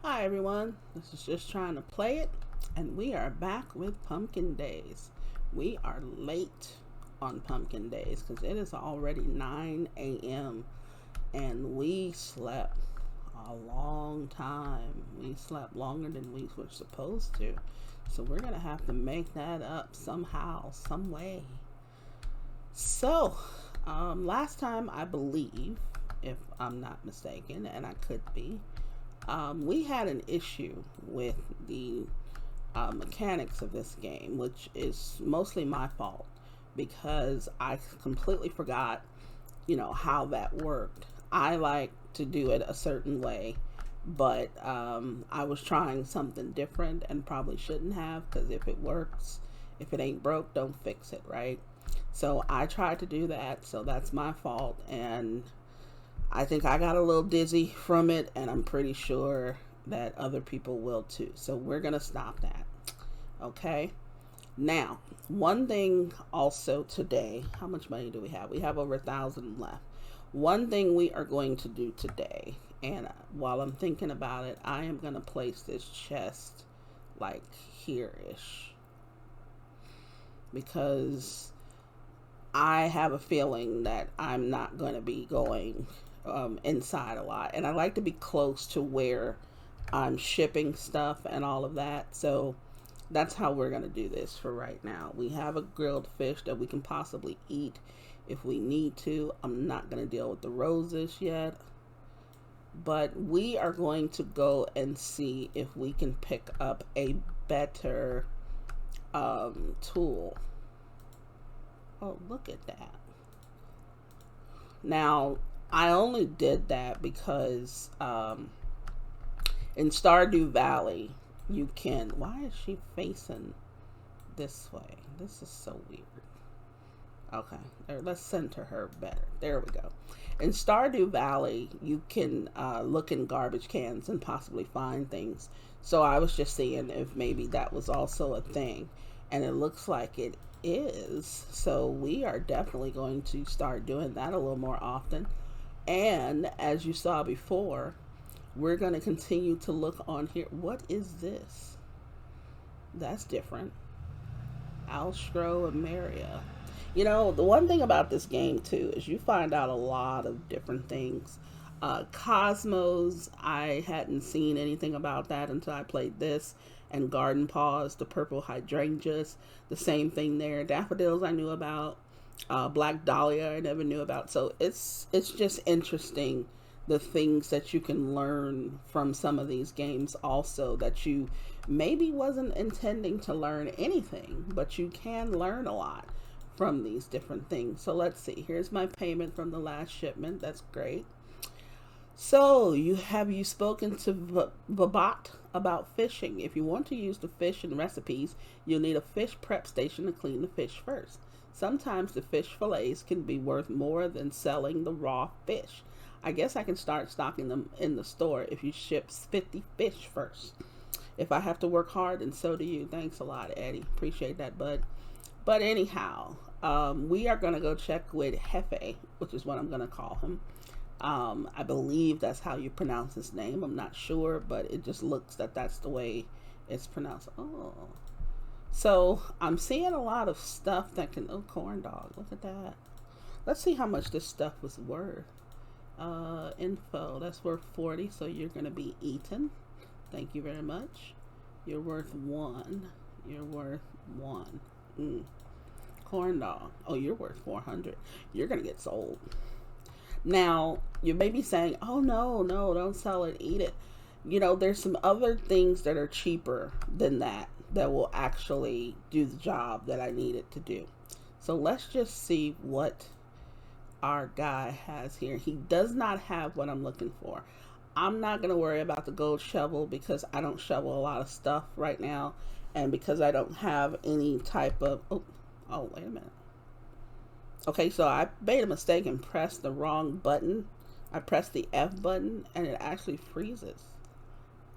Hi everyone, this is just trying to play it, and we are back with Pumpkin Days. We are late on Pumpkin Days because it is already 9 a.m. and we slept a long time. We slept longer than we were supposed to. So we're going to have to make that up somehow, some way. So, last time I believe, if I'm not mistaken, and I could be, we had an issue with the mechanics of this game, which is mostly my fault because I completely forgot, how that worked. I like to do it a certain way, but I was trying something different and probably shouldn't have because if it works, if it ain't broke, don't fix it, right? So I tried to do that, so that's my fault, and I think I got a little dizzy from it, and I'm pretty sure that other people will too. So we're going to stop that. Okay. Now, one thing also today, how much money do we have? We have over 1,000 left. One thing we are going to do today, and while I'm thinking about it, I am going to place this chest like here ish because I have a feeling that I'm not going to be going inside a lot. And I like to be close to where I'm shipping stuff and all of that. So that's how we're going to do this for right now. We have a grilled fish that we can possibly eat if we need to. I'm not going to deal with the roses yet. But we are going to go and see if we can pick up a better tool. Oh, look at that. Now, I only did that because in Stardew Valley, you can. Why is she facing this way? This is so weird. Okay, there, let's center her better. There we go. In Stardew Valley, you can look in garbage cans and possibly find things. So I was just seeing if maybe that was also a thing. And it looks like it is. So we are definitely going to start doing that a little more often. And as you saw before, we're going to continue to look on here. What is this? That's different. Alstro and Maria. The one thing about this game too is you find out a lot of different things. Cosmos, I hadn't seen anything about that until I played this. And Garden Paws, the purple hydrangeas, the same thing there. Daffodils I knew about. Black Dahlia I never knew about. So it's just interesting the things that you can learn from some of these games also that you maybe wasn't intending to learn anything, but you can learn a lot from these different things. So let's see. Here's my payment from the last shipment. That's great. So, you spoken to Vabat about fishing? If you want to use the fish in recipes, you'll need a fish prep station to clean the fish first. Sometimes the fish fillets can be worth more than selling the raw fish. I guess I can start stocking them in the store if you ship 50 fish first. If I have to work hard, and so do you. Thanks a lot, Eddie. Appreciate that, bud. But anyhow, we are going to go check with Hefe, which is what I'm going to call him. I believe that's how you pronounce his name. I'm not sure, but it just looks that that's the way it's pronounced. Oh. So I'm seeing a lot of stuff that can. Oh, corn dog. Look at that. Let's see how much this stuff was worth. Info. That's worth 40, so you're going to be eaten. Thank you very much. You're worth 1. You're worth 1. Corn dog. Oh, you're worth 400. You're going to get sold. Now, you may be saying, oh, no, don't sell it, eat it. There's some other things that are cheaper than that will actually do the job that I need it to do. So let's just see what our guy has here. He does not have what I'm looking for. I'm not going to worry about the gold shovel because I don't shovel a lot of stuff right now. And because I don't have any type of... Oh, wait a minute. Okay, so I made a mistake and pressed the wrong button. I pressed the F button and it actually freezes.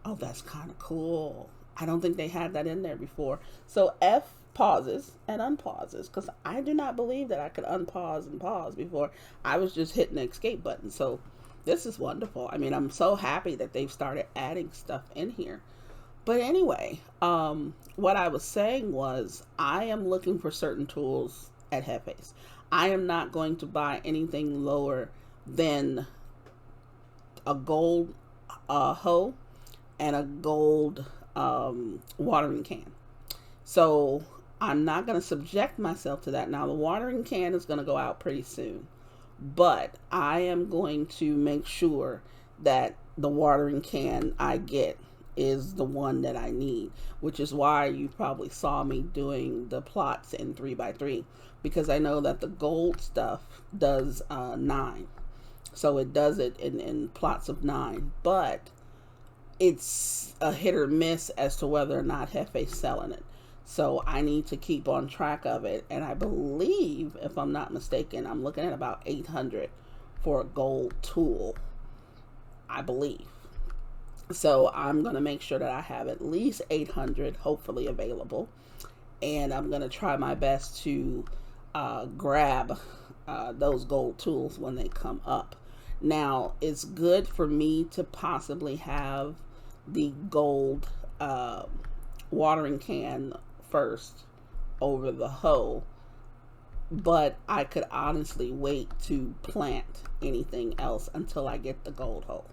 Oh, that's kind of cool. I don't think they had that in there before. So F pauses and unpauses because I do not believe that I could unpause and pause before. I was just hitting the escape button. So This is wonderful. I mean, I'm so happy that they've started adding stuff in here. But anyway, what I was saying was I am looking for certain tools at Hefe's. I am not going to buy anything lower than a gold hoe and a gold watering can. So I'm not going to subject myself to that. Now, the watering can is going to go out pretty soon, but I am going to make sure that the watering can I get is the one that I need, which is why you probably saw me doing the plots in 3x3, because I know that the gold stuff does 9. So it does it in plots of 9, but it's a hit or miss as to whether or not Hefe's selling it. So I need to keep on track of it. And I believe, if I'm not mistaken, I'm looking at about 800 for a gold tool, I believe. So I'm going to make sure that I have at least 800 hopefully available. And I'm going to try my best to grab those gold tools when they come up. Now, it's good for me to possibly have the gold watering can first over the hoe, but I could honestly wait to plant anything else until I get the gold hoe.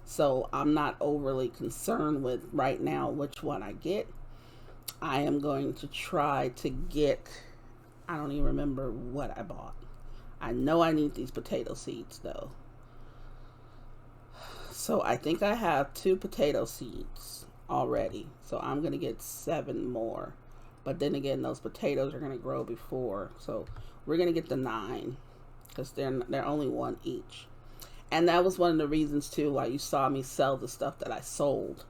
So I'm not overly concerned with right now which one I get. I am going to try to get, I don't even remember what I bought. I know I need these potato seeds though. So I think I have 2 potato seeds already. So I'm going to get 7 more. But then again, those potatoes are going to grow before. So we're going to get the 9 because they're only 1 each. And that was one of the reasons too why you saw me sell the stuff that I sold.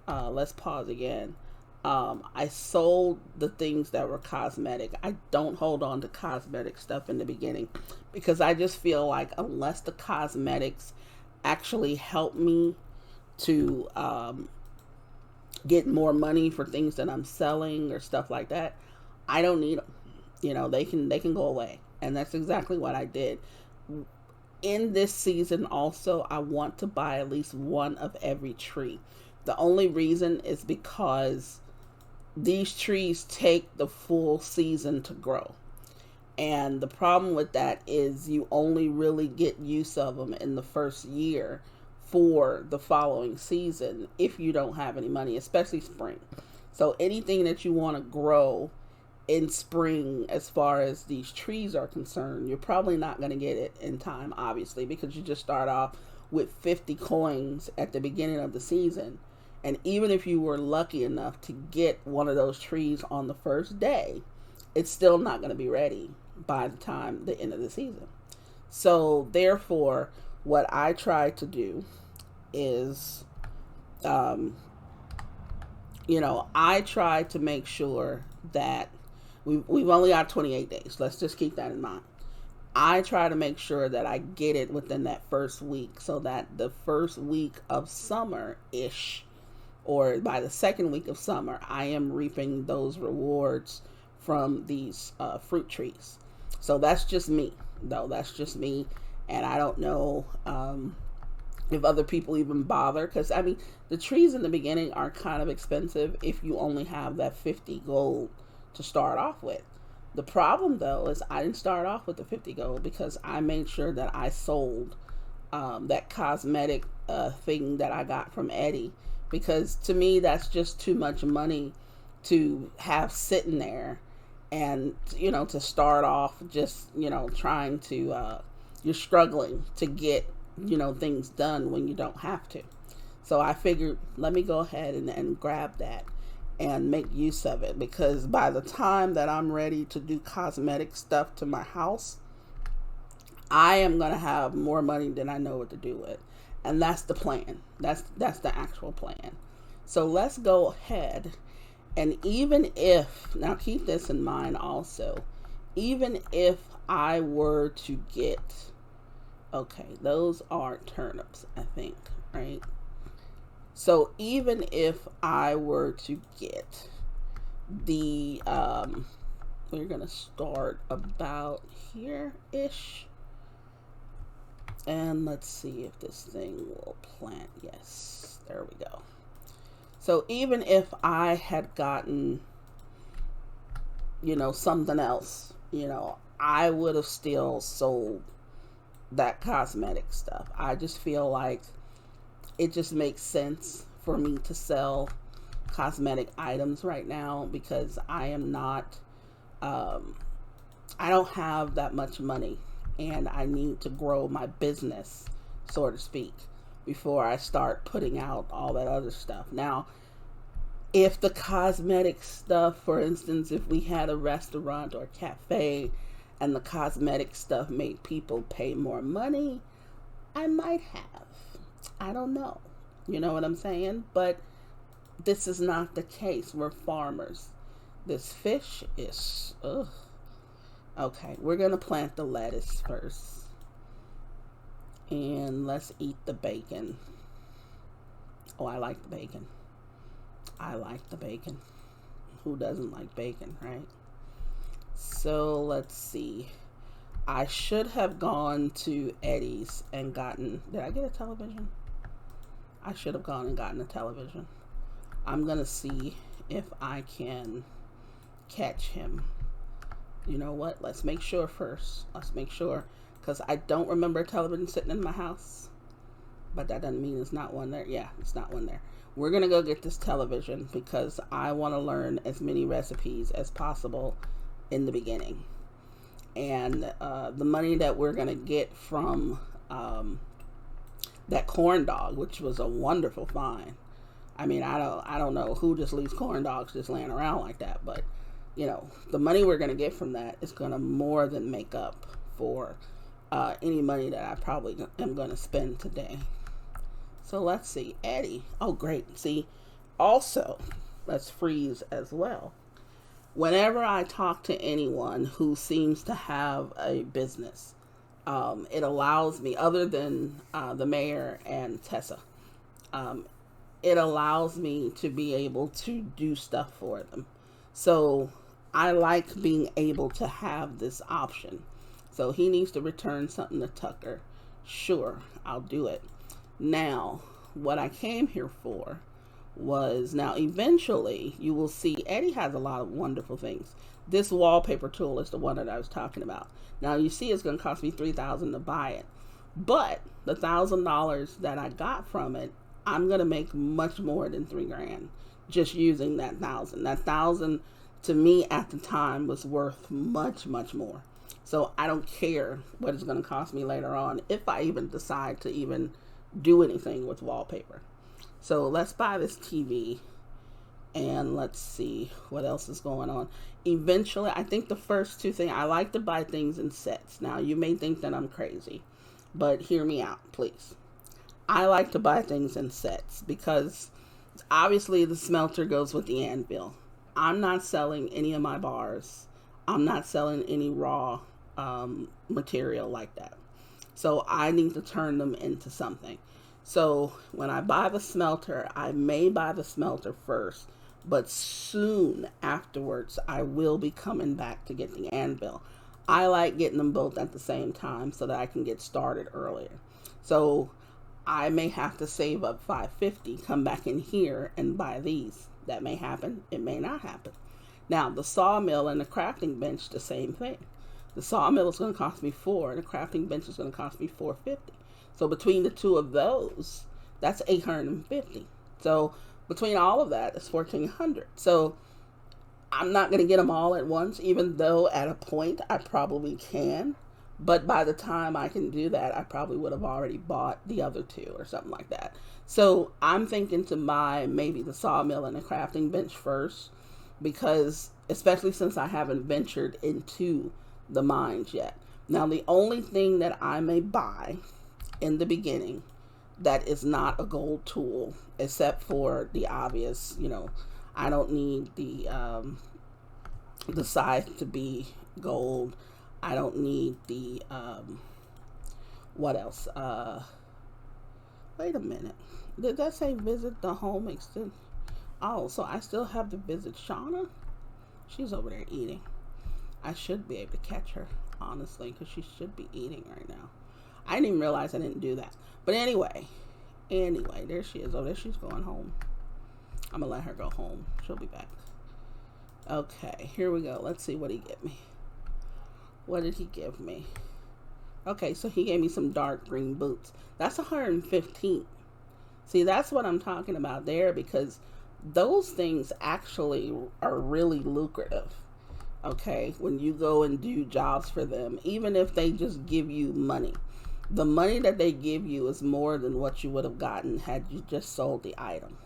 Let's pause again. I sold the things that were cosmetic. I don't hold on to cosmetic stuff in the beginning because I just feel like unless the cosmetics actually help me to get more money for things that I'm selling or stuff like that, I don't need them. You know, they can go away. And that's exactly what I did. In this season also, I want to buy at least one of every tree. The only reason is because these trees take the full season to grow. And the problem with that is you only really get use of them in the first year for the following season if you don't have any money, especially spring. So anything that you want to grow in spring, as far as these trees are concerned, you're probably not going to get it in time, obviously, because you just start off with 50 coins at the beginning of the season. And even if you were lucky enough to get one of those trees on the first day, it's still not going to be ready by the time the end of the season. So therefore, what I try to do is, I try to make sure that we've only got 28 days. Let's just keep that in mind. I try to make sure that I get it within that first week so that the first week of summer-ish, or by the second week of summer, I am reaping those rewards from these fruit trees. So that's just me, though. That's just me. And I don't know if other people even bother. Because, I mean, the trees in the beginning are kind of expensive if you only have that 50 gold to start off with. The problem, though, is I didn't start off with the 50 gold because I made sure that I sold that cosmetic thing that I got from Eddie. Because to me, that's just too much money to have sitting there. And, to start off just, trying to, you're struggling to get, things done when you don't have to. So I figured, let me go ahead and grab that and make use of it. Because by the time that I'm ready to do cosmetic stuff to my house, I am going to have more money than I know what to do with. And that's the plan. That's the actual plan. So let's go ahead. And even if, now keep this in mind also, even if I were to get, okay, those are turnips, I think, right? So even if I were to get the, we're going to start about here-ish. And let's see if this thing will plant. Yes, there we go. So even if I had gotten, something else, I would have still sold that cosmetic stuff. I just feel like it just makes sense for me to sell cosmetic items right now because I am not, I don't have that much money and I need to grow my business, so to speak, before I start putting out all that other stuff. Now, if the cosmetic stuff, for instance, if we had a restaurant or a cafe and the cosmetic stuff made people pay more money, I might have. I don't know. You know what I'm saying? But this is not the case. We're farmers. This fish is, ugh. Okay, we're going to plant the lettuce first. And let's eat the bacon. Oh, I like the bacon. I like the bacon. Who doesn't like bacon, right? So let's see. I should have gone to Eddie's and gotten, did I get a television? I should have gone and gotten a television. I'm going to see if I can catch him. You know what? Let's make sure first. Let's make sure. Because I don't remember a television sitting in my house. But that doesn't mean it's not one there. Yeah, it's not one there. We're going to go get this television because I want to learn as many recipes as possible in the beginning. And the money that we're going to get from that corn dog, which was a wonderful find. I mean, I don't know who just leaves corn dogs just laying around like that, but the money we're going to get from that is going to more than make up for any money that I probably am going to spend today. So let's see, Eddie. Oh, great. See, also, let's freeze as well. Whenever I talk to anyone who seems to have a business, it allows me, other than the mayor and Tessa, it allows me to be able to do stuff for them. So I like being able to have this option. So he needs to return something to Tucker. Sure, I'll do it. Now, what I came here for was, now eventually you will see Eddie has a lot of wonderful things. This wallpaper tool is the one that I was talking about. Now you see it's going to cost me $3,000 to buy it. But the $1,000 that I got from it, I'm going to make much more than $3,000 just using that $1,000. That $1,000 to me at the time was worth much, much more. So I don't care what it's going to cost me later on if I even decide to even do anything with wallpaper. So let's buy this TV and let's see what else is going on. Eventually, I think the first two things, I like to buy things in sets. Now you may think that I'm crazy, but hear me out, please. I like to buy things in sets because obviously the smelter goes with the anvil. I'm not selling any of my bars. I'm not selling any raw material like that. So I need to turn them into something. So when I buy the smelter, I may buy the smelter first, but soon afterwards, I will be coming back to get the anvil. I like getting them both at the same time so that I can get started earlier. So I may have to save up $550, come back in here and buy these. That may happen. It may not happen. Now, the sawmill and the crafting bench, the same thing. The sawmill is going to cost me $400, and the crafting bench is going to cost me $450. So between the two of those, that's $850. So between all of that, it's $1,400. So I'm not going to get them all at once, even though at a point I probably can. But by the time I can do that, I probably would have already bought the other two or something like that. So I'm thinking to buy maybe the sawmill and the crafting bench first, because especially since I haven't ventured into the mines yet. Now, the only thing that I may buy in the beginning that is not a gold tool, except for the obvious, I don't need the scythe to be gold. I don't need the what else? Wait a minute. Did that say visit the home extent? Oh, so I still have to visit Shauna? She's over there eating. I should be able to catch her, honestly, because she should be eating right now. I didn't even realize I didn't do that. But anyway, there she is. Oh, there she's going home. I'm gonna let her go home. She'll be back. Okay, here we go. Let's see what he gave me. What did he give me? Okay, so he gave me some dark green boots. That's 115. See, that's what I'm talking about there, because those things actually are really lucrative. Okay, when you go and do jobs for them, even if they just give you money, the money that they give you is more than what you would have gotten had you just sold the item.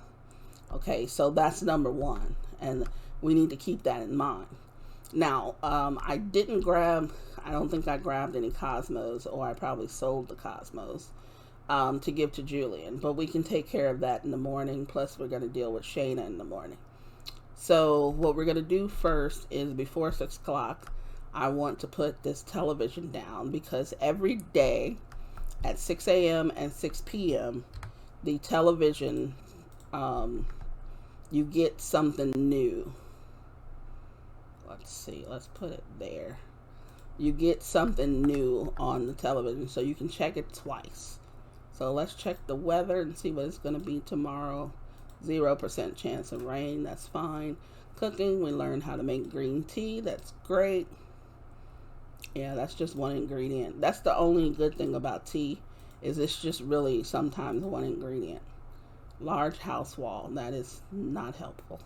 Okay, so that's number one, and we need to keep that in mind. Now, I don't think I grabbed any Cosmos, or I probably sold the Cosmos to give to Julian, but we can take care of that in the morning. Plus, we're going to deal with Shayna in the morning. So what we're going to do first is, before 6 o'clock, I want to put this television down, because every day at 6 a.m. and 6 p.m., the television, you get something new. Let's see, let's put it there. You get something new on the television, so you can check it twice. So let's check the weather and see what it's going to be tomorrow. 0% chance of rain, that's fine. Cooking, we learned how to make green tea, that's great. Yeah, that's just one ingredient. That's the only good thing about tea, is it's just really sometimes one ingredient. Large house wall, that is not helpful.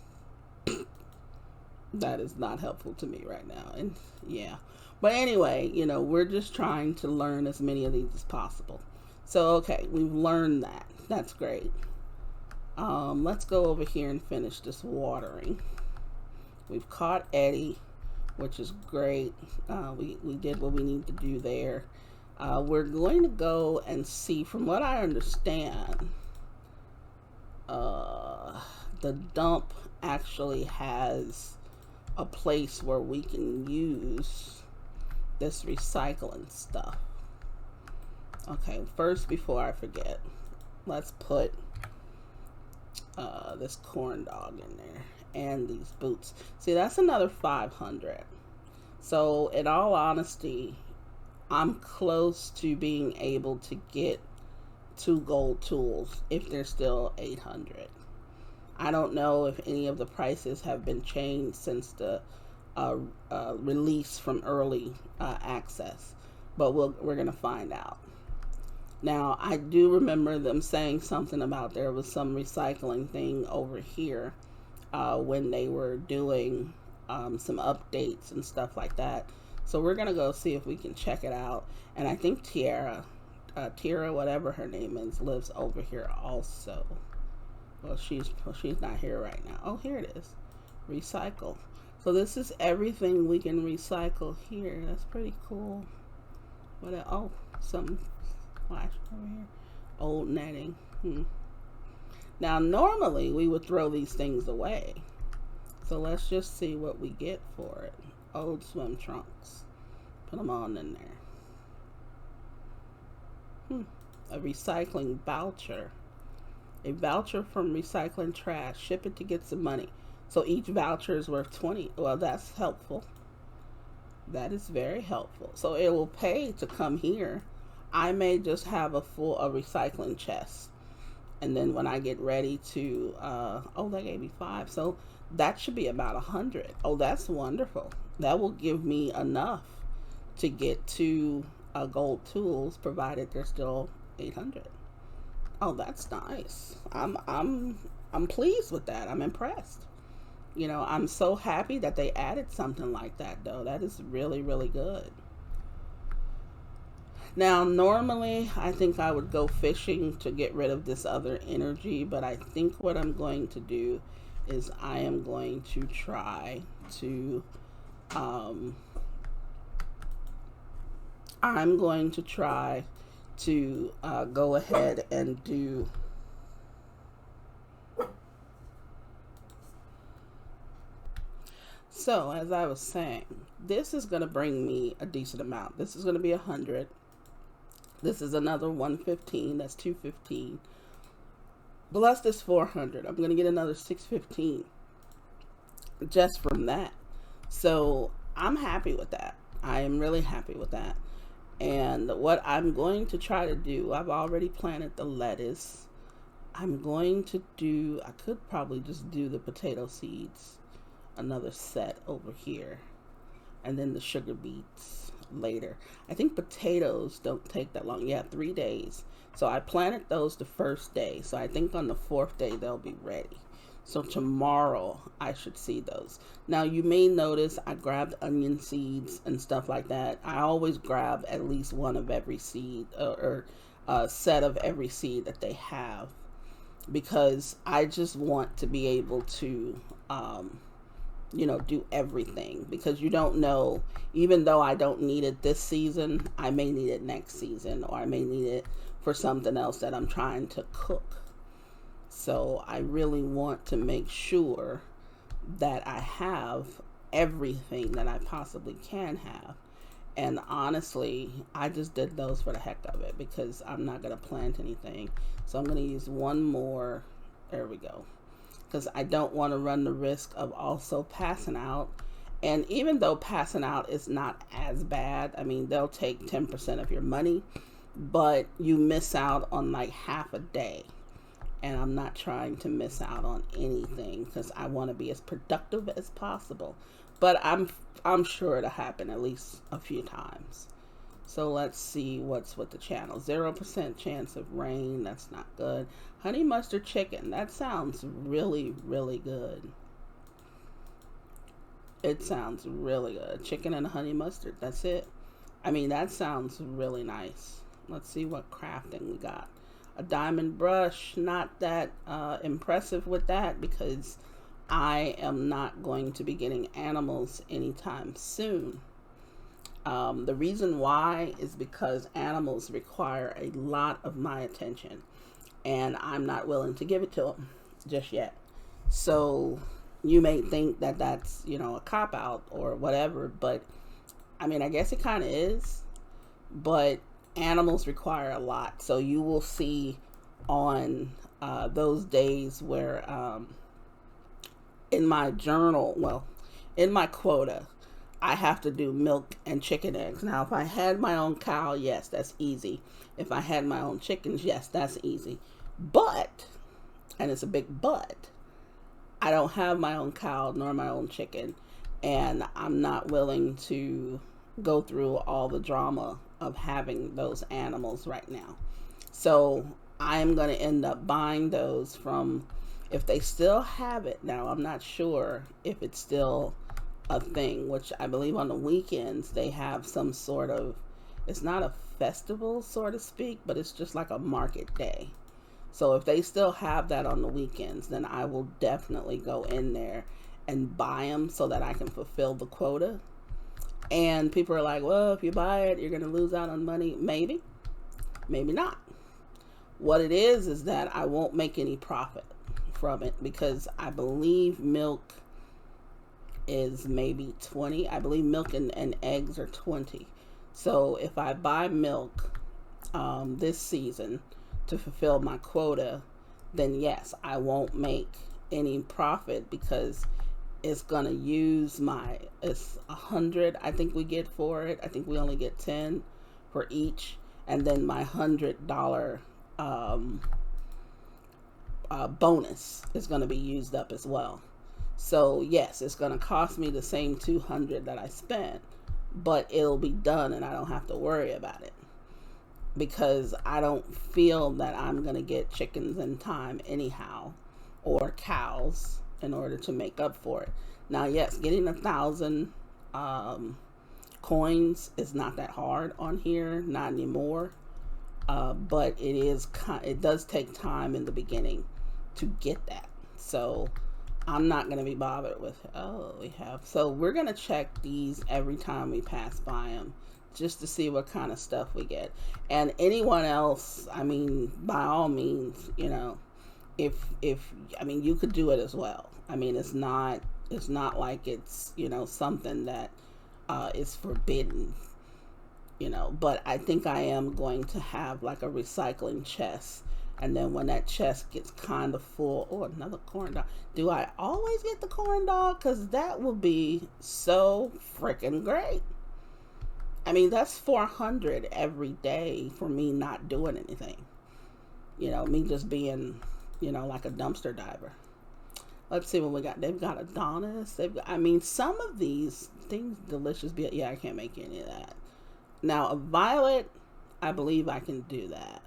That is not helpful to me right now. And yeah, but anyway, we're just trying to learn as many of these as possible. So okay, we've learned that. That's great. Let's go over here and finish this watering. We've caught Eddie, which is great. We did what we need to do there. We're going to go and see, from what I understand, the dump actually has a place where we can use this recycling stuff. Okay, first, before I forget, let's put this corn dog in there and these boots. See, that's another 500. So in all honesty, I'm close to being able to get 2 gold tools if they're still 800. I don't know if any of the prices have been changed since the release from early access, but we're going to find out. Now, I do remember them saying something about there was some recycling thing over here when they were doing some updates and stuff like that. So we're going to go see if we can check it out. And I think Tierra, whatever her name is, lives over here also. Well, she's not here right now. Oh, here it is. Recycle. So this is everything we can recycle here. That's pretty cool. Oh, some flash over here. Old netting. Now, normally we would throw these things away. So let's just see what we get for it. Old swim trunks. Put them on in there. A recycling voucher. A voucher from recycling trash. Ship it to get some money. So each voucher is worth 20. Well, that's helpful. That is very helpful. So it will pay to come here. I may just have a recycling chest. And then when I get ready to, that gave me 5. So that should be about 100. Oh, that's wonderful. That will give me enough to get 2 gold tools, provided they're still 800. Oh, that's nice. I'm pleased with that. I'm impressed. I'm so happy that they added something like that, though. That is really, really good. Now, normally, I think I would go fishing to get rid of this other energy, but I think what I'm going to do is I am going to try to, go ahead and do so. As I was saying, this is going to bring me a decent amount. This is going to be 100. This is another 115. That's 215. Plus this 400. I'm going to get another 615 just from that. So I'm happy with that. I am really happy with that. And what I'm going to try to do, I've already planted the lettuce. I'm going to do, I could probably just do the potato seeds, another set over here, and then the sugar beets later. I think potatoes don't take that long. Yeah, 3 days. So I planted those the first day. So I think on the fourth day they'll be ready. So tomorrow I should see those. Now you may notice I grabbed onion seeds and stuff like that. I always grab at least one of every seed, or a set of every seed that they have, because I just want to be able to do everything, because you don't know, even though I don't need it this season, I may need it next season, or I may need it for something else that I'm trying to cook. So I really want to make sure that I have everything that I possibly can have. And honestly, I just did those for the heck of it, because I'm not going to plant anything. So I'm going to use one more. There we go. Because I don't want to run the risk of also passing out. And even though passing out is not as bad, I mean, they'll take 10% of your money, but you miss out on like half a day. And I'm not trying to miss out on anything, because I want to be as productive as possible. But I'm sure it'll happen at least a few times. So let's see what's with the channel. 0% chance of rain. That's not good. Honey mustard chicken. That sounds really, really good. It sounds really good. Chicken and honey mustard. That's it. I mean, that sounds really nice. Let's see what crafting we got. A diamond brush. Not that impressive with that, because I am not going to be getting animals anytime soon. The reason why is because animals require a lot of my attention, and I'm not willing to give it to them just yet. So you may think that that's, a cop-out or whatever, but I mean, I guess it kind of is, but animals require a lot. So you will see on those days where in my journal, in my quota, I have to do milk and chicken eggs. Now, if I had my own cow, yes, that's easy. If I had my own chickens, yes, that's easy. But, and it's a big but, I don't have my own cow nor my own chicken, and I'm not willing to go through all the drama of having those animals right now. So I'm going to end up buying those from, if they still have it. Now, I'm not sure if it's still a thing, which I believe on the weekends they have some sort of, it's not a festival, so to speak, but it's just like a market day. So if they still have that on the weekends, then I will definitely go in there and buy them so that I can fulfill the quota. And people are like, well, if you buy it, you're going to lose out on money. Maybe, maybe not. What it is that I won't make any profit from it, because I believe milk is maybe 20. I believe milk and eggs are 20. So if I buy milk this season to fulfill my quota, then yes, I won't make any profit, because it's gonna use it's 100 I think we get for it. I think we only get 10 for each, and then my $100 bonus is going to be used up as well. So yes, it's going to cost me the same 200 that I spent, but it'll be done and I don't have to worry about it, because I don't feel that I'm going to get chickens in time anyhow, or cows, in order to make up for it. Now, yes, getting 1,000 coins is not that hard on here, not anymore. But it does take time in the beginning to get that. So I'm not going to be bothered with, so we're going to check these every time we pass by them, just to see what kind of stuff we get. And anyone else, I mean, by all means, if you could do it as well. I mean, it's not like it's, something that is forbidden, but I think I am going to have like a recycling chest. And then when that chest gets kind of full, another corn dog. Do I always get the corn dog? Because that will be so freaking great. I mean, that's 400 every day for me not doing anything. Me just being, like a dumpster diver. Let's see what we got. They've got Adonis. I mean, some of these things delicious. Yeah, I can't make any of that. Now, a violet, I believe I can do that.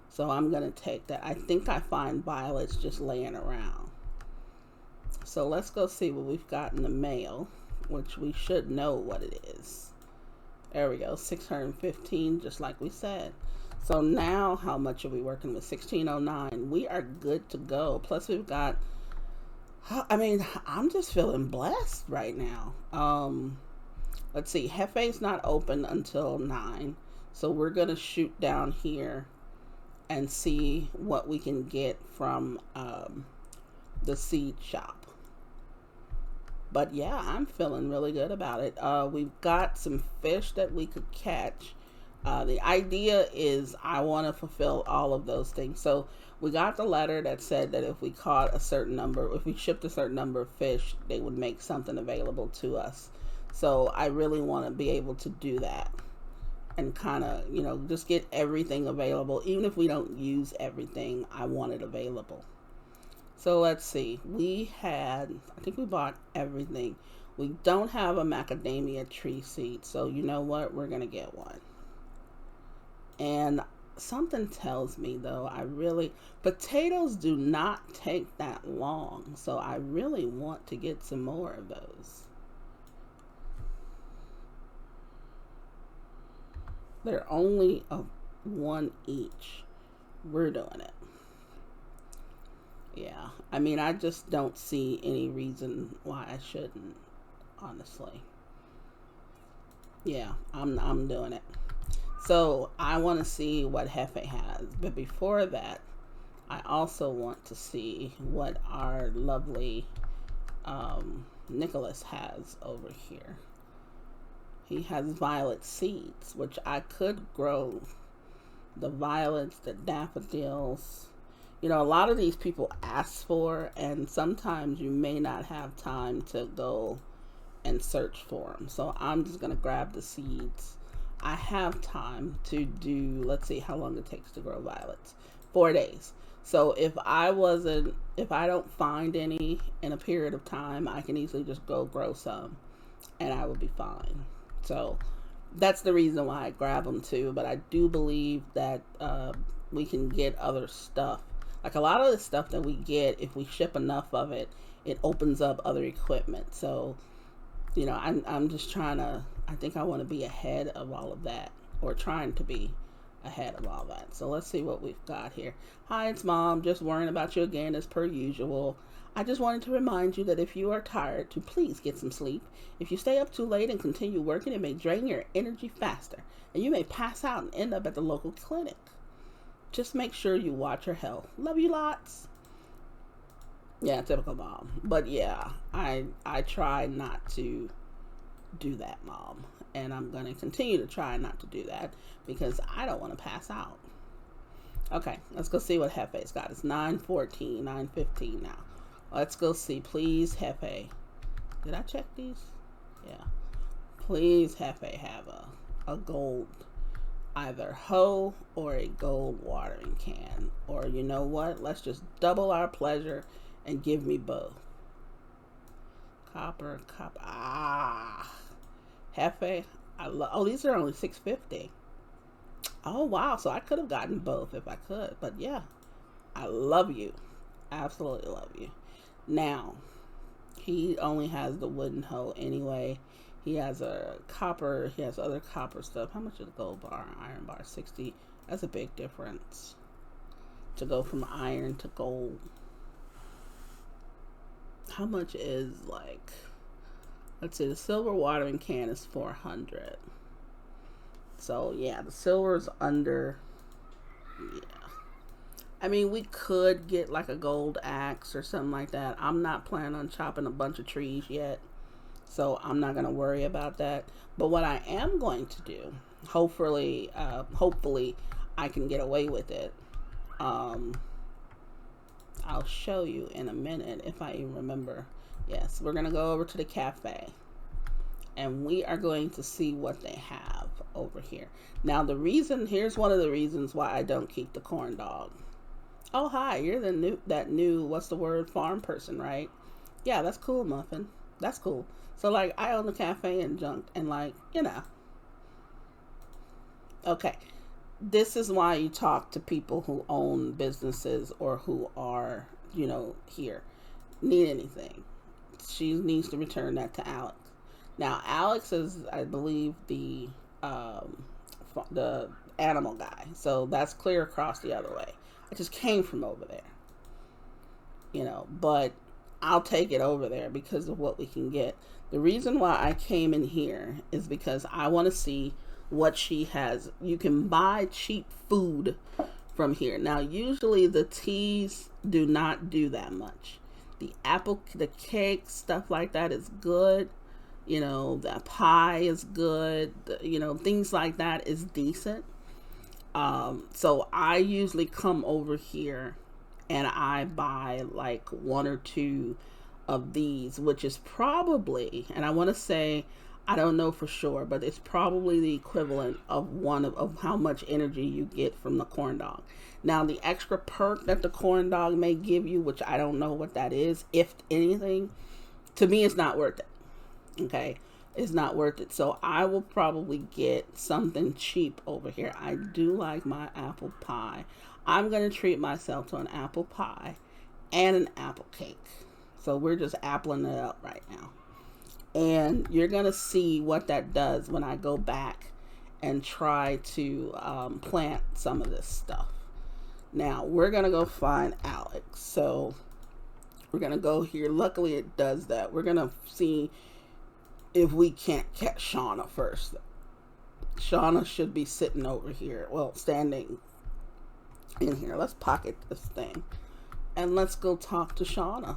So I'm going to take that. I think I find violets just laying around. So let's go see what we've got in the mail, which we should know what it is. There we go, 615, just like we said. So now how much are we working with? 1609. We are good to go. Plus we've got, I mean, I'm just feeling blessed right now. Let's see, Hefe's not open until 9. So we're going to shoot down here and see what we can get from the seed shop. But yeah, I'm feeling really good about it. We've got some fish that we could catch. The idea is I want to fulfill all of those things. So we got the letter that said that if we caught a certain number, if we shipped a certain number of fish, they would make something available to us. So I really want to be able to do that and kind of, just get everything available. Even if we don't use everything, I want it available. So let's see. I think we bought everything. We don't have a macadamia tree seed. So you know what? We're going to get one. And something tells me, though, potatoes do not take that long. So I really want to get some more of those. They're only one each. We're doing it. Yeah, I mean, I just don't see any reason why I shouldn't, honestly. Yeah, I'm doing it. So I want to see what Hefe has, but before that, I also want to see what our lovely Nicholas has over here. He has violet seeds, which I could grow. The violets, the daffodils. A lot of these people ask for, and sometimes you may not have time to go and search for them. So I'm just going to grab the seeds. I have time to do, let's see how long it takes to grow violets. 4 days. So if I don't find any in a period of time, I can easily just go grow some and I will be fine. So that's the reason why I grab them too. But I do believe that we can get other stuff. Like a lot of the stuff that we get, if we ship enough of it, it opens up other equipment. So, I'm just trying to, I think I want to be ahead of all of that, or trying to be ahead of all that. So let's see what we've got here. Hi, it's Mom. Just worrying about you again as per usual. I just wanted to remind you that if you are tired, to please get some sleep. If you stay up too late and continue working, it may drain your energy faster, and you may pass out and end up at the local clinic. Just make sure you watch your health. Love you lots. Yeah, typical mom. But yeah, I try not to do that, Mom. And I'm going to continue to try not to do that because I don't want to pass out. Okay, let's go see what Hefe's got. It's 9:14, 9:15 now. Let's go see. Please, Hefe. Did I check these? Yeah. Please, Hefe, have a gold either hoe or a gold watering can. Or you know what? Let's just double our pleasure and give me both. Copper. Hefe. These are only $6.50. Oh wow, so I could have gotten both if I could. But yeah, I love you. Absolutely love you. Now, he only has the wooden hoe anyway. He has a copper. He has other copper stuff. How much is the gold bar? Iron bar, 60. That's a big difference to go from iron to gold. How much is let's see, the silver watering can is 400. So yeah, the silver's under. Yeah. I mean, we could get like a gold axe or something like that. I'm not planning on chopping a bunch of trees yet, so I'm not going to worry about that. But what I am going to do, hopefully I can get away with it. I'll show you in a minute if I even remember. Yes, we're going to go over to the cafe. and we are going to see what they have over here. Now, here's one of the reasons why I don't keep the corn dog. Oh, hi, you're that new, what's the word, farm person, right? Yeah, that's cool, Muffin. That's cool. So, like, I own the cafe and junk, and, like, okay. This is why you talk to people who own businesses or who are, here. Need anything. She needs to return that to Alex. Now, Alex is, I believe, the animal guy. So that's clear across the other way. I just came from over there, but I'll take it over there because of what we can get. The reason why I came in here is because I want to see what she has. You can buy cheap food from here. Now, usually the teas do not do that much. The cake, stuff like that is good. The pie is good. Things like that is decent. So I usually come over here and I buy like one or two of these, which is probably, and I want to say, I don't know for sure, but it's probably the equivalent of of how much energy you get from the corn dog. Now, the extra perk that the corn dog may give you, which I don't know what that is, if anything, to me, it's not worth it. Okay, it's not worth it. So I will probably get something cheap over here. I do like my apple pie. I'm going to treat myself to an apple pie and an apple cake. So we're just appling it up right now. And you're going to see what that does when I go back and try to plant some of this stuff. Now, we're going to go find Alex. So we're going to go here. Luckily, it does that. We're going to see if we can't catch Shauna first. Shauna should be sitting over here. Well, standing in here. Let's pocket this thing. And let's go talk to Shauna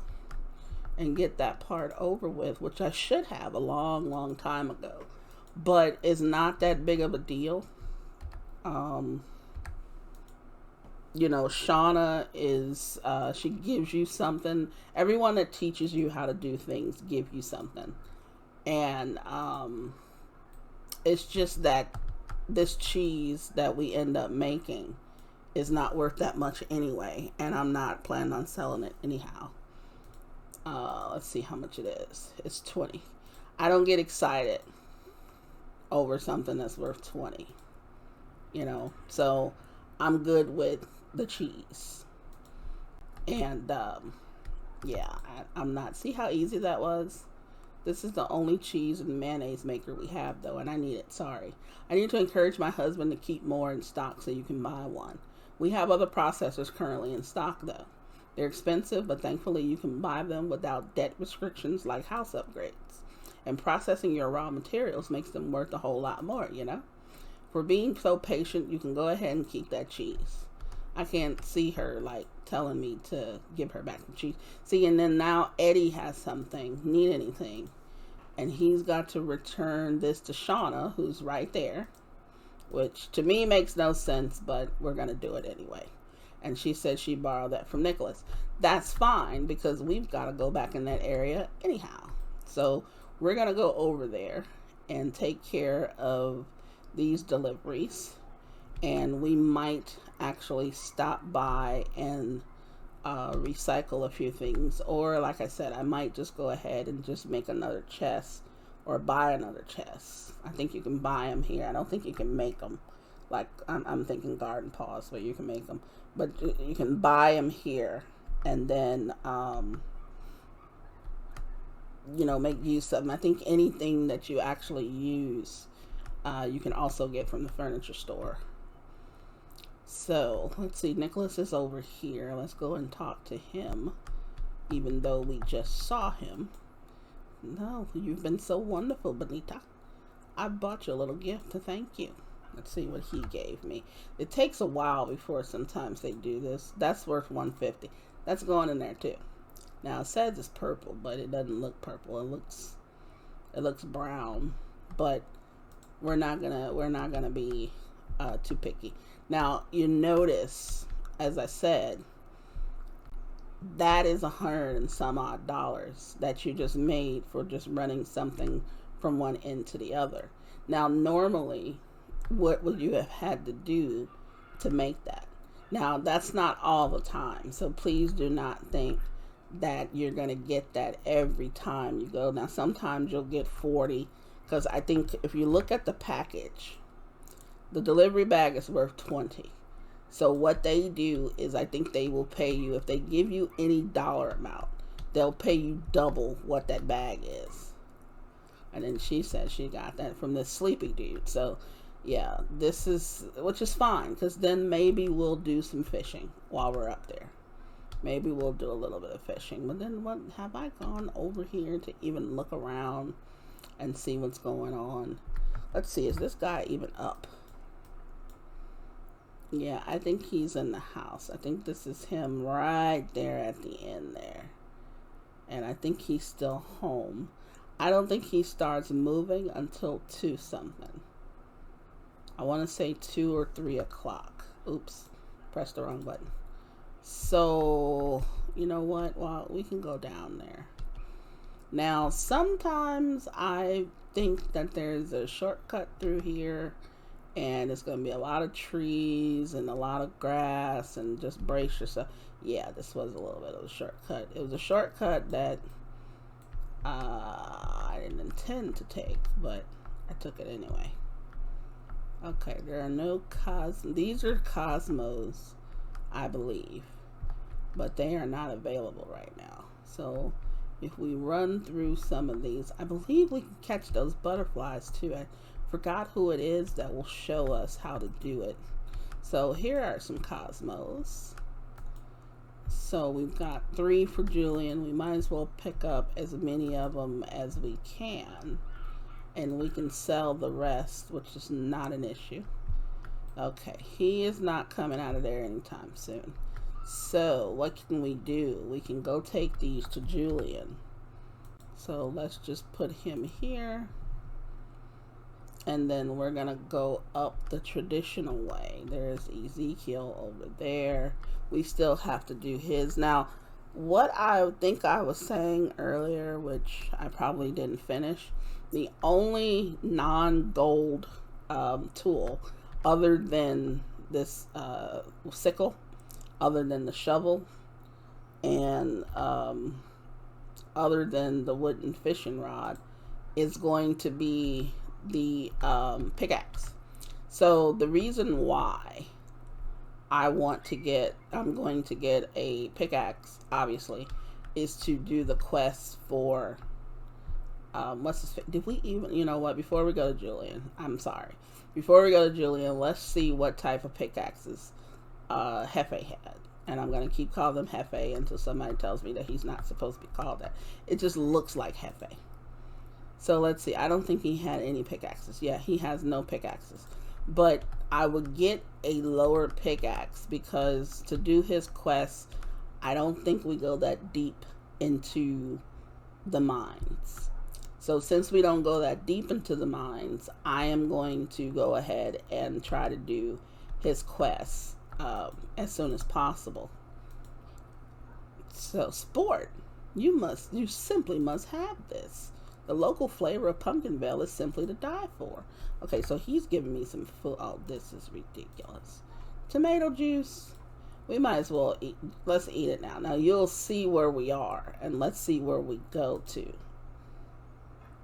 and get that part over with, which I should have a long, long time ago. But it's not that big of a deal. Shauna is, she gives you something. Everyone that teaches you how to do things give you something. And it's just that this cheese that we end up making is not worth that much anyway. And I'm not planning on selling it anyhow. Let's see how much it is. It's 20. I don't get excited over something that's worth 20. So I'm good with the cheese. And I'm not. See how easy that was? This is the only cheese and mayonnaise maker we have, though, and I need it. Sorry. I need to encourage my husband to keep more in stock so you can buy one. We have other processors currently in stock, though. They're expensive, but thankfully you can buy them without debt restrictions like house upgrades. And processing your raw materials makes them worth a whole lot more, For being so patient, you can go ahead and keep that cheese. I can't see her, telling me to give her back the cheese. See, and then now Eddie has something. Need anything. And he's got to return this to Shauna, who's right there. Which, to me, makes no sense, but we're going to do it anyway. And she said she borrowed that from Nicholas. That's fine, because we've got to go back in that area anyhow. So we're going to go over there and take care of these deliveries. And we might actually stop by and recycle a few things. Or, like I said, I might just go ahead and just make another chest or buy another chest. I think you can buy them here. I don't think you can make them. I'm thinking garden paws where you can make them. But you can buy them here and then, make use of them. I think anything that you actually use, you can also get from the furniture store. So, let's see. Nicholas is over here. Let's go and talk to him, even though we just saw him. No, you've been so wonderful, Benita. I bought you a little gift to thank you. Let's see what he gave me. It takes a while before sometimes they do this. That's worth $150. That's going in there too. Now it says it's purple, but it doesn't look purple. It looks brown. But we're not gonna be too picky. Now you notice, as I said, that is $100 and some odd that you just made for just running something from one end to the other. Now, normally, what would you have had to do to make that? Now, that's not all the time, so please do not think that you're going to get that every time you go. Now, sometimes you'll get 40, because I think if you look at the package, the delivery bag is worth 20. So what they do is, I think they will pay you, if they give you any dollar amount, they'll pay you double what that bag is. And then she said she got that from this sleepy dude. So yeah, this is, which is fine, because then maybe we'll do some fishing while we're up there. Maybe we'll do a little bit of fishing. But then what, have I gone over here to even look around and see what's going on? Let's see, is this guy even up? Yeah, I think he's in the house. I think this is him right there at the end there. And I think he's still home. I don't think he starts moving until 2 something. I want to say 2 or 3 o'clock. Oops, pressed the wrong button. So, you know what? Well, we can go down there. Now, sometimes I think that there's a shortcut through here, and it's going to be a lot of trees and a lot of grass, and just brace yourself. Yeah, this was a little bit of a shortcut. It was a shortcut that I didn't intend to take, but I took it anyway. Okay, there are no these are Cosmos, I believe, but they are not available right now. So if we run through some of these, I believe we can catch those butterflies too. I forgot who it is that will show us how to do it. So here are some Cosmos. So we've got 3 for Julian. We might as well pick up as many of them as we can, and we can sell the rest, which is not an issue. Okay, he is not coming out of there anytime soon. So what can we do? We can go take these to Julian. So let's just put him here. And then we're going to go up the traditional way. There's Ezekiel over there. We still have to do his. Now, what I think I was saying earlier, which I probably didn't finish, the only non-gold tool other than this sickle, other than the shovel, and other than the wooden fishing rod, is going to be the pickaxe. So the reason why I'm going to get a pickaxe, obviously, is to do the quest for did we even, you know what, before we go to Julian, before we go to Julian, let's see what type of pickaxes Hefe had. And I'm going to keep calling him Hefe until somebody tells me that he's not supposed to be called that. It just looks like Hefe. So let's see. I don't think he had any pickaxes. Yeah, he has no pickaxes. But I would get a lower pickaxe because to do his quest, I don't think we go that deep into the mines. So since we don't go that deep into the mines, I am going to go ahead and try to do his quest as soon as possible. So sport, you simply must have this. The local flavor of Pumpkinville is simply to die for. Okay, so he's giving me some food. Oh, this is ridiculous. Tomato juice. We might as well eat. Let's eat it now. Now you'll see where we are, and let's see where we go to.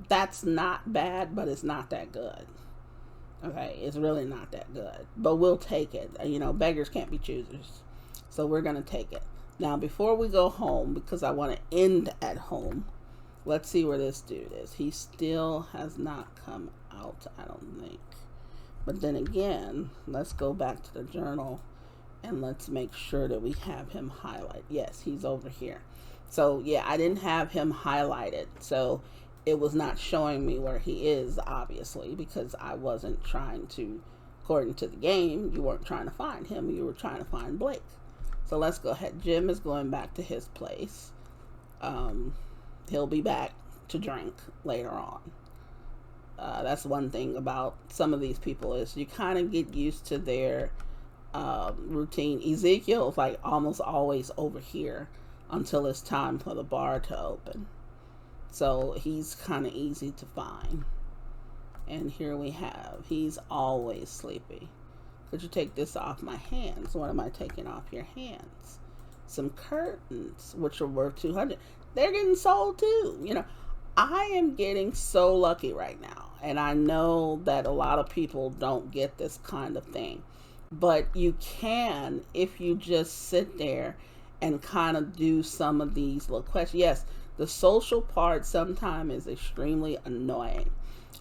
That's not bad, but it's not that good. Okay, it's really not that good. But we'll take it. You know, beggars can't be choosers. So we're going to take it. Now, before we go home, because I want to end at home, let's see where this dude is. He still has not come out, I don't think. But then again, let's go back to the journal and let's make sure that we have him highlighted. Yes, he's over here. So, yeah, I didn't have him highlighted. So, it was not showing me where he is, obviously, because I wasn't trying to, according to the game, you weren't trying to find him. You were trying to find Blake. So, let's go ahead. Jim is going back to his place. He'll be back to drink later on. That's one thing about some of these people is you kind of get used to their routine. Ezekiel is like almost always over here until it's time for the bar to open. So he's kind of easy to find. And here we have, he's always sleepy. Could you take this off my hands? What am I taking off your hands? Some curtains, which are worth 200. They're getting sold too. I am getting so lucky right now. And I know that a lot of people don't get this kind of thing. But you can if you just sit there and kind of do some of these little questions. Yes, the social part sometimes is extremely annoying.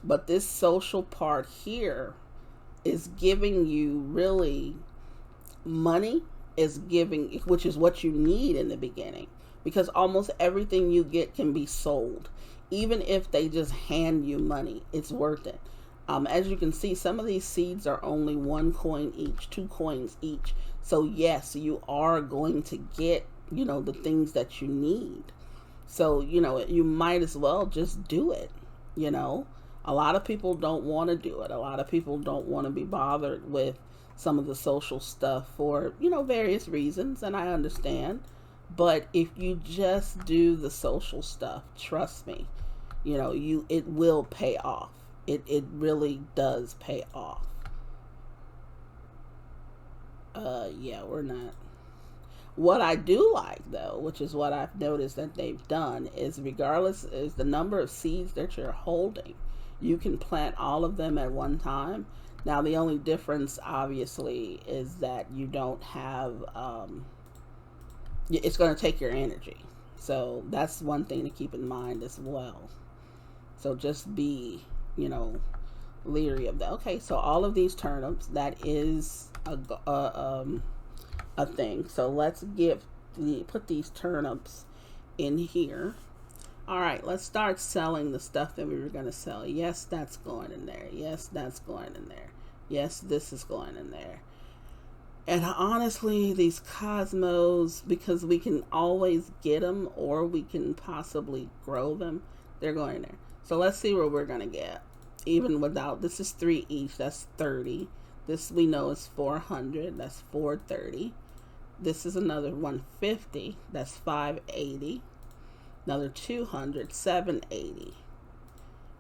But this social part here is giving you really money, is giving, which is what you need in the beginning, because almost everything you get can be sold. Even if they just hand you money, it's worth it. As you can see, some of these seeds are only 1 coin each, 2 coins each. So yes, you are going to get, the things that you need. So, you might as well just do it. A lot of people don't want to do it. A lot of people don't want to be bothered with some of the social stuff for, various reasons, and I understand. But if you just do the social stuff, trust me, it will pay off. It really does pay off. Yeah, we're not. What I do like, though, which is what I've noticed that they've done, is regardless is the number of seeds that you're holding, you can plant all of them at one time. Now, the only difference, obviously, is that you don't have, it's going to take your energy. So that's one thing to keep in mind as well. So just be, leery of that. Okay, so all of these turnips, that is a thing. So let's put these turnips in here. All right, let's start selling the stuff that we were going to sell. Yes, that's going in there. Yes, that's going in there. Yes, this is going in there. And honestly, these Cosmos, because we can always get them or we can possibly grow them, they're going in there. So let's see what we're going to get. Even without, this is 3 each, that's 30. This we know is 400, that's 430. This is another 150, that's 580. Another 200, 780.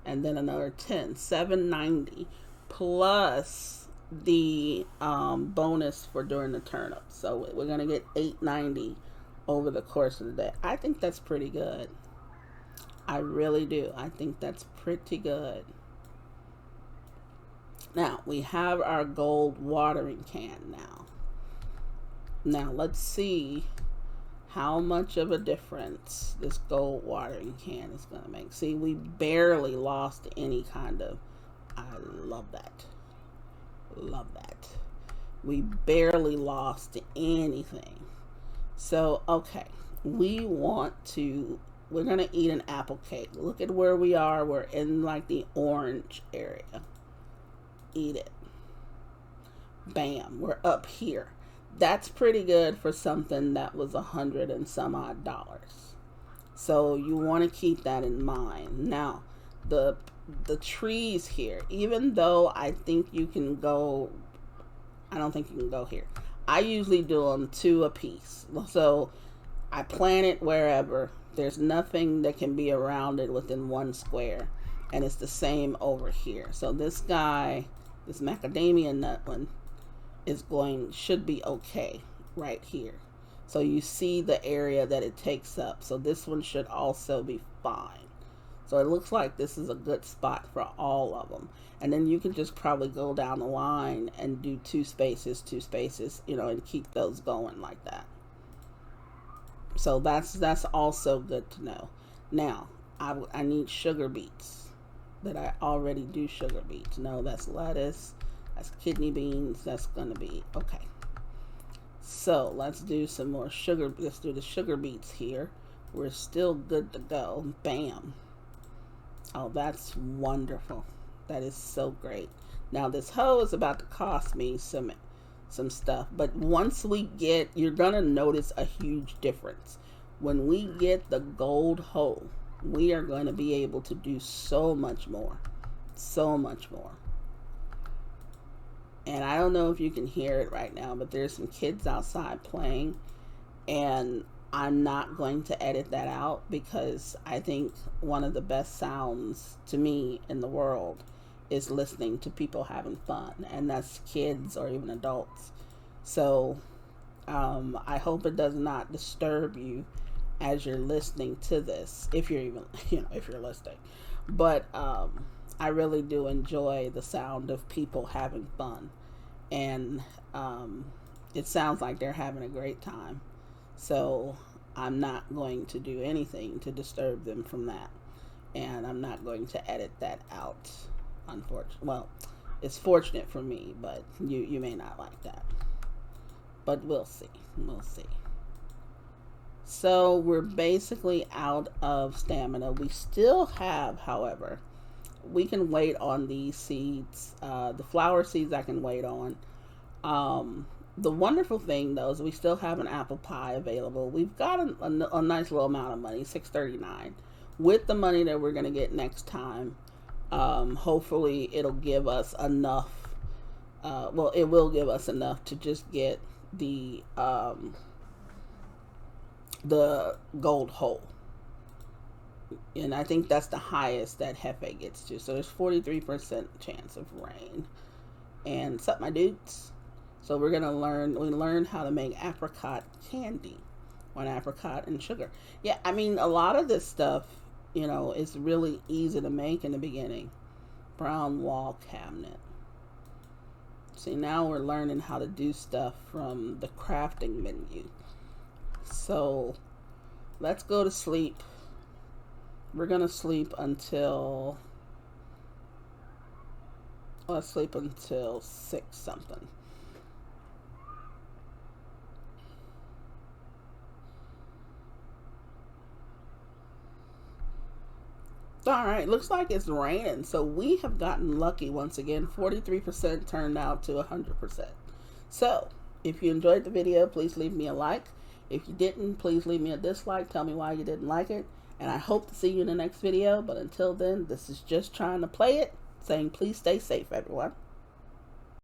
And then another 10, 790. Plus the bonus for doing the turnips. So we're going to get 890 over the course of the day. I think that's pretty good. I really do. I think that's pretty good. Now, we have our gold watering can now. Now, let's see how much of a difference this gold watering can is going to make. See, we barely lost any kind of, I love that. Love that. We barely lost anything. So, okay, we're going to eat an apple cake. Look at where we are. We're in like the orange area. Eat it. Bam, we're up here. That's pretty good for something that was $100 and some odd. So you want to keep that in mind. Now, the trees here, even though I think you can go, I don't think you can go here. I usually do them 2 a piece. So I plant it wherever. There's nothing that can be around it within 1 square. And it's the same over here. So this guy, this macadamia nut one, should be okay right here. So you see the area that it takes up. So this one should also be fine. So it looks like this is a good spot for all of them. And then you can just probably go down the line and do 2 spaces, and keep those going like that. So that's also good to know. Now, I need sugar beets. That I already do sugar beets. No, that's lettuce. That's kidney beans. That's going to be okay. So let's do some more sugar. Let's do the sugar beets here. We're still good to go. Bam. Oh, that's wonderful. That is so great. Now this hoe is about to cost me some stuff. But once we get, you're going to notice a huge difference. When we get the gold hoe, we are going to be able to do so much more. So much more. And I don't know if you can hear it right now, but there's some kids outside playing. And I'm not going to edit that out because I think one of the best sounds to me in the world is listening to people having fun, and that's kids or even adults. So I hope it does not disturb you as you're listening to this, if you're even, if you're listening. But I really do enjoy the sound of people having fun, and it sounds like they're having a great time. So I'm not going to do anything to disturb them from that, and I'm not going to edit that out. Unfortunately, well, it's fortunate for me, but you may not like that. But we'll see. We'll see. So we're basically out of stamina. We still have, however, we can wait on these seeds. The flower seeds I can wait on. The wonderful thing though is we still have an apple pie available. We've got a nice little amount of money, $6.39. With the money that we're going to get next time, hopefully it'll give us enough. Well, it will give us enough to just get the gold hole. And I think that's the highest that Hefe gets to. So there's 43% chance of rain. And what's up, my dudes? So we learned how to make apricot candy on apricot and sugar. Yeah, I mean, a lot of this stuff, is really easy to make in the beginning. Brown wall cabinet. See, now we're learning how to do stuff from the crafting menu. So let's go to sleep. We're going to sleep until, let's sleep until 6 something. All right, looks like it's raining. So we have gotten lucky once again. 43% turned out to 100%. So if you enjoyed the video, please leave me a like. If you didn't, please leave me a dislike. Tell me why you didn't like it. And I hope to see you in the next video. But until then, this is just trying to play it, saying please stay safe, everyone.